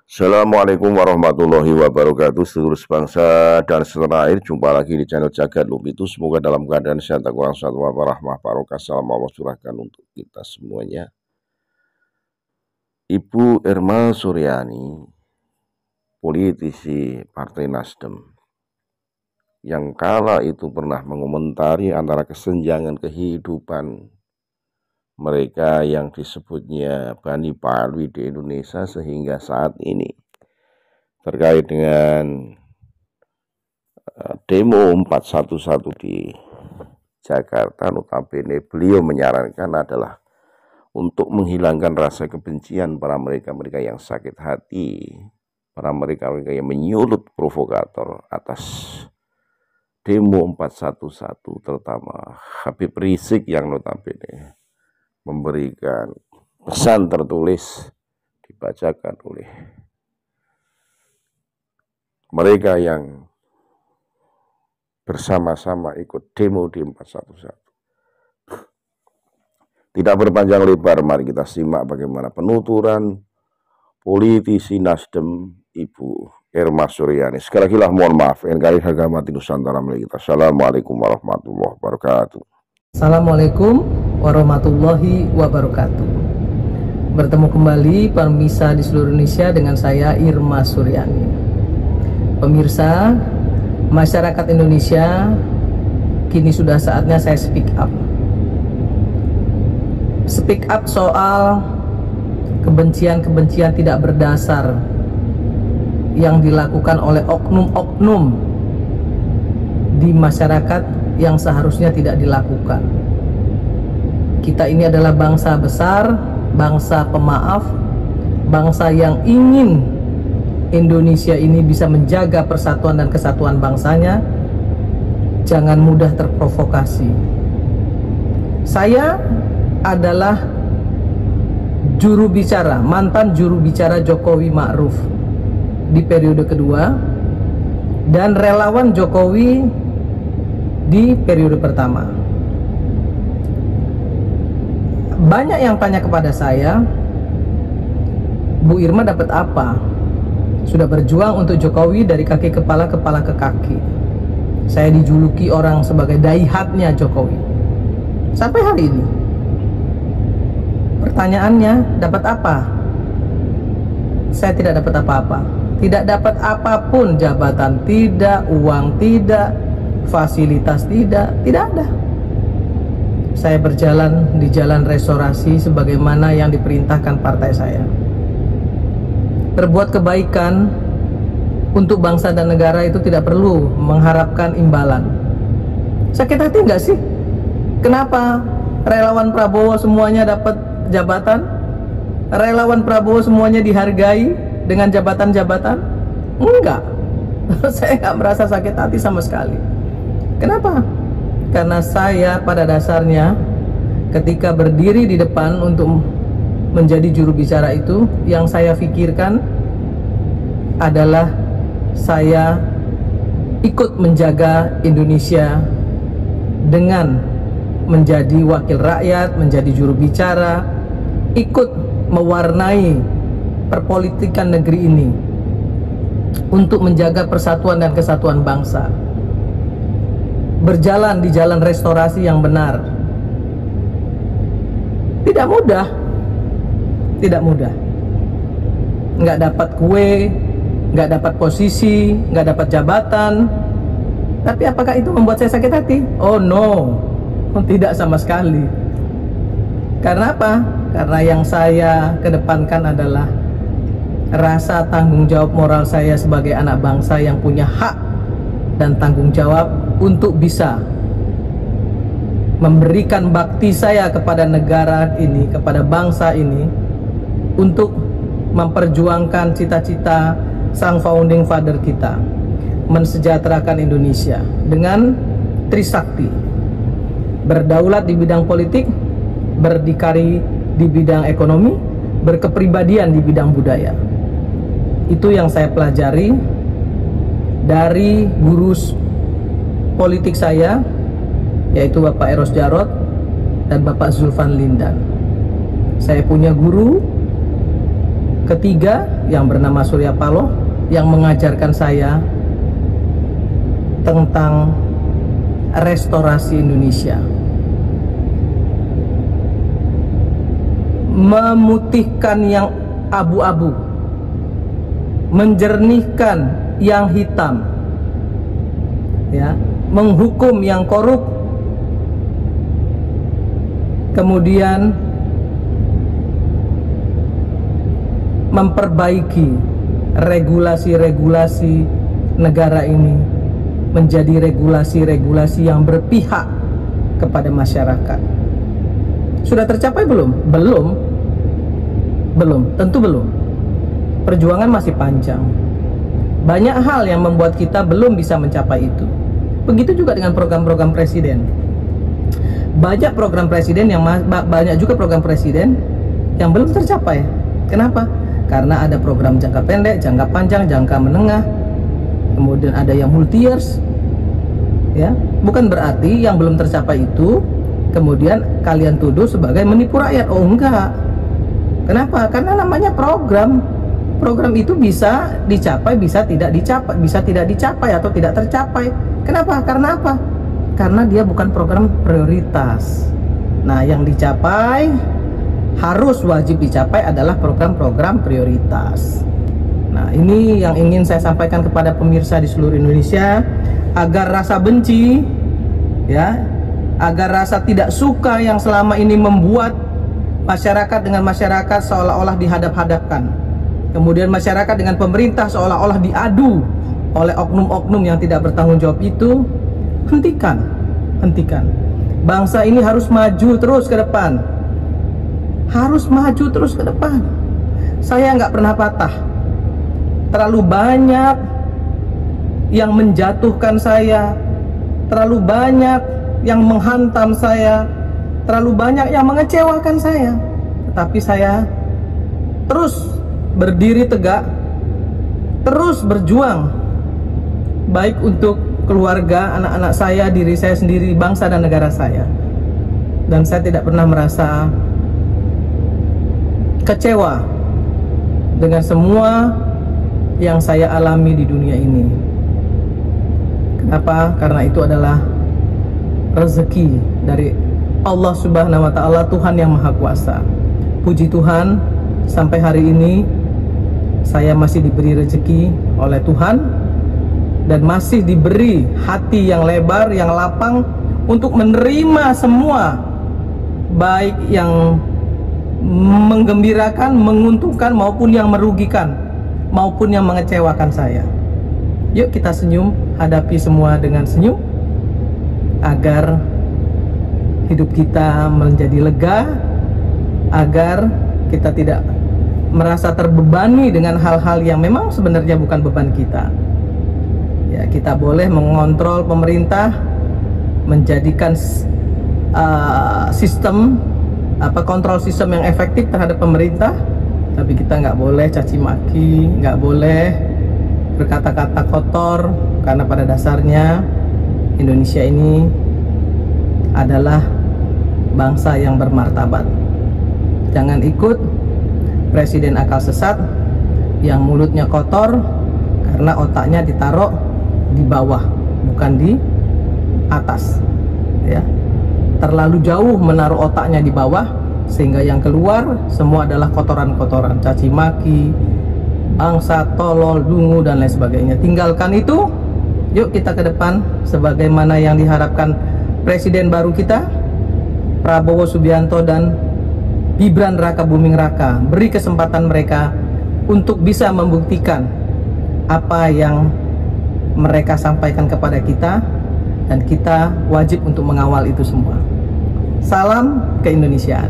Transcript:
Assalamualaikum warahmatullahi wabarakatuh. Seluruh bangsa dan setanah air, jumpa lagi di channel Jagat Lumpitu. Semoga dalam keadaan sehat, kurang satu rahmah barokah, salam Allah curahkan untuk kita semuanya. Ibu Irma Suryani, politisi Partai Nasdem, yang kala itu pernah mengomentari antara kesenjangan kehidupan mereka yang disebutnya Bani Palwi di Indonesia sehingga saat ini terkait dengan demo 411 di Jakarta. Notabene beliau menyarankan adalah untuk menghilangkan rasa kebencian para mereka-mereka yang sakit hati, para mereka-mereka yang menyulut provokator atas demo 411, terutama Habib Rizik yang notabene memberikan pesan tertulis dibacakan oleh mereka yang bersama-sama ikut demo di 411. Tidak berpanjang lebar, mari kita simak bagaimana penuturan politisi Nasdem Ibu Irma Suryani. Sekali lagi lah mohon maaf, NKRI harga mati Nusantara milik kita. Assalamualaikum warahmatullahi wabarakatuh. Assalamualaikum warahmatullahi wabarakatuh. Bertemu kembali pemirsa di seluruh Indonesia dengan saya Irma Suryani. Pemirsa, masyarakat Indonesia, kini sudah saatnya saya speak up. Speak up soal kebencian-kebencian tidak berdasar yang dilakukan oleh oknum-oknum di masyarakat yang seharusnya tidak dilakukan. Kita ini adalah bangsa besar, bangsa pemaaf, bangsa yang ingin Indonesia ini bisa menjaga persatuan dan kesatuan bangsanya. Jangan mudah terprovokasi. Saya adalah juru bicara, mantan juru bicara Jokowi Ma'ruf di periode kedua dan relawan Jokowi di periode pertama. Banyak yang tanya kepada saya, Bu Irma dapat apa? Sudah berjuang untuk Jokowi dari kaki kepala ke kaki. Saya dijuluki orang sebagai daihatnya Jokowi sampai hari ini. Pertanyaannya, dapat apa? Saya tidak dapat apa-apa. Tidak dapat apapun, jabatan tidak, uang tidak, fasilitas tidak ada. Saya berjalan di jalan restorasi sebagaimana yang diperintahkan partai saya. Berbuat kebaikan untuk bangsa dan negara itu tidak perlu mengharapkan imbalan. Sakit hati nggak sih? Kenapa relawan Prabowo semuanya dapat jabatan? Relawan Prabowo semuanya dihargai dengan jabatan-jabatan? Enggak. Saya nggak merasa sakit hati sama sekali. Kenapa? Karena saya pada dasarnya ketika berdiri di depan untuk menjadi juru bicara itu, yang saya pikirkan adalah saya ikut menjaga Indonesia dengan menjadi wakil rakyat, menjadi juru bicara, ikut mewarnai perpolitikan negeri ini untuk menjaga persatuan dan kesatuan bangsa. Berjalan di jalan restorasi yang benar. Tidak mudah. Tidak mudah. Nggak dapat kue, nggak dapat posisi, nggak dapat jabatan. Tapi apakah itu membuat saya sakit hati? Oh no, tidak sama sekali. Karena apa? Karena yang saya kedepankan adalah rasa tanggung jawab moral saya sebagai anak bangsa yang punya hak dan tanggung jawab untuk bisa memberikan bakti saya kepada negara ini, kepada bangsa ini, untuk memperjuangkan cita-cita sang founding father kita, mensejahterakan Indonesia dengan trisakti: berdaulat di bidang politik, berdikari di bidang ekonomi, berkepribadian di bidang budaya. Itu yang saya pelajari dari guru politik saya, yaitu Bapak Eros Jarot dan Bapak Zulfan Lindan. Saya punya guru ketiga yang bernama Surya Paloh yang mengajarkan saya tentang restorasi Indonesia, memutihkan yang abu-abu, menjernihkan yang hitam, ya, menghukum yang korup, kemudian memperbaiki regulasi-regulasi negara ini menjadi regulasi-regulasi yang berpihak kepada masyarakat. Sudah tercapai belum? Belum. Tentu belum. Perjuangan masih panjang. Banyak hal yang membuat kita belum bisa mencapai itu. Begitu juga dengan program-program presiden. Banyak juga program presiden yang belum tercapai. Kenapa? Karena ada program jangka pendek, jangka panjang, jangka menengah, kemudian ada yang multi years, ya. Bukan berarti yang belum tercapai itu kemudian kalian tuduh sebagai menipu rakyat. Oh enggak. Kenapa? Karena namanya program. Program itu bisa dicapai, bisa tidak dicapai atau tidak tercapai. Kenapa? Karena apa? Karena dia bukan program prioritas. Nah, yang dicapai harus wajib dicapai adalah program-program prioritas. Nah, ini yang ingin saya sampaikan kepada pemirsa di seluruh Indonesia, agar rasa benci, ya, agar rasa tidak suka yang selama ini membuat masyarakat dengan masyarakat seolah-olah dihadap-hadapkan, kemudian masyarakat dengan pemerintah seolah-olah diadu oleh oknum-oknum yang tidak bertanggung jawab itu, hentikan. Bangsa ini harus maju terus ke depan. Saya nggak pernah patah. Terlalu banyak yang menjatuhkan saya, terlalu banyak yang menghantam saya, terlalu banyak yang mengecewakan saya. Tetapi saya terus berdiri tegak, terus berjuang, baik untuk keluarga, anak-anak saya, diri saya sendiri, bangsa dan negara saya. Dan saya tidak pernah merasa kecewa dengan semua yang saya alami di dunia ini. Kenapa? Karena itu adalah rezeki dari Allah Subhanahu wa Ta'ala, Tuhan yang Maha Kuasa. Puji Tuhan, sampai hari ini saya masih diberi rezeki oleh Tuhan dan masih diberi hati yang lebar, yang lapang untuk menerima semua, baik yang menggembirakan, menguntungkan maupun yang merugikan, maupun yang mengecewakan saya. Yuk kita senyum, hadapi semua dengan senyum, agar hidup kita menjadi lega, agar kita tidak merasa terbebani dengan hal-hal yang memang sebenarnya bukan beban kita. Ya, kita boleh mengontrol pemerintah, menjadikan kontrol sistem yang efektif terhadap pemerintah, tapi kita nggak boleh caci maki, nggak boleh berkata-kata kotor, karena pada dasarnya Indonesia ini adalah bangsa yang bermartabat. Jangan ikut presiden akal sesat yang mulutnya kotor karena otaknya ditaruh di bawah, bukan di atas, ya. Terlalu jauh menaruh otaknya di bawah sehingga yang keluar semua adalah kotoran-kotoran, caci maki, bangsa, tolol, dungu dan lain sebagainya. Tinggalkan itu. Yuk kita ke depan sebagaimana yang diharapkan presiden baru kita, Prabowo Subianto dan Gibran Raka Buming Raka. Beri kesempatan mereka untuk bisa membuktikan apa yang mereka sampaikan kepada kita, dan kita wajib untuk mengawal itu semua. Salam keindonesiaan.